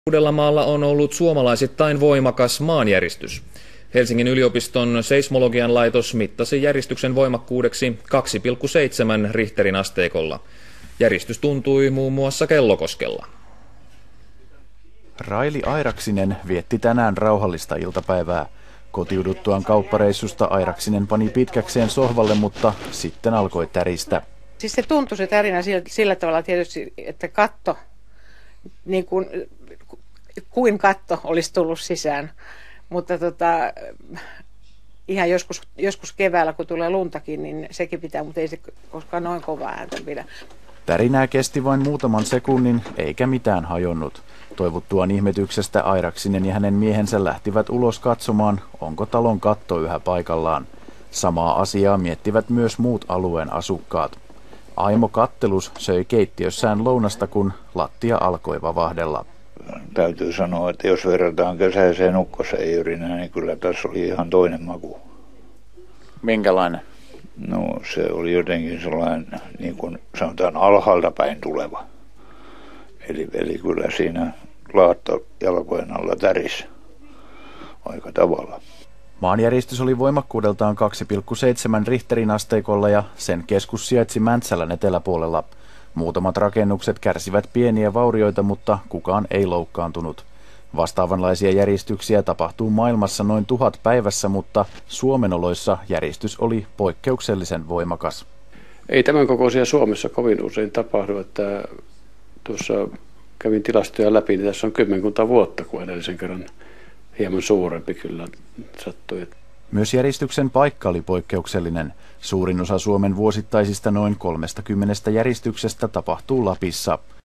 Uudellamaalla on ollut suomalaisittain voimakas maanjäristys. Helsingin yliopiston seismologian laitos mittasi järistyksen voimakkuudeksi 2,7 Richterin asteikolla. Järistys tuntui muun muassa Kellokoskella. Raili Airaksinen vietti tänään rauhallista iltapäivää. Kotiuduttuaan kauppareissusta Airaksinen pani pitkäkseen sohvalle, mutta sitten alkoi täristä. Siis se tuntui se tärinä sillä tavalla tietysti, että katto, niin kuin katto olisi tullut sisään. Mutta ihan joskus keväällä, kun tulee luntakin, niin sekin pitää, mutta ei se koskaan noin kovaa ääntä pidä. Tärinää kesti vain muutaman sekunnin, eikä mitään hajonnut. Toivuttuaan ihmetyksestä Airaksinen ja hänen miehensä lähtivät ulos katsomaan, onko talon katto yhä paikallaan. Samaa asiaa miettivät myös muut alueen asukkaat. Aimo Kattelus söi keittiössään lounasta, kun lattia alkoi vavahdella. Täytyy sanoa, että jos verrataan kesäiseen ukkoseijurinään, niin kyllä tässä oli ihan toinen maku. Minkälainen? No se oli jotenkin sellainen, niin kuin sanotaan, alhaalta päin tuleva. Eli kyllä siinä laatto jalkojen alla tärisi aika tavalla. Maanjäristys oli voimakkuudeltaan 2,7 Richterin asteikolla ja sen keskus sijaitsi Mäntsälän eteläpuolella. Muutamat rakennukset kärsivät pieniä vaurioita, mutta kukaan ei loukkaantunut. Vastaavanlaisia järistyksiä tapahtuu maailmassa noin 1000 päivässä, mutta Suomen oloissa järistys oli poikkeuksellisen voimakas. Ei tämän kokoisia Suomessa kovin usein tapahdu, että tuossa kävin tilastoja läpi, niin tässä on 10 vuotta, kun edellisen kerran hieman suurempi kyllä sattui. Myös järistyksen paikka oli poikkeuksellinen. Suurin osa Suomen vuosittaisista noin 30 järistyksestä tapahtuu Lapissa.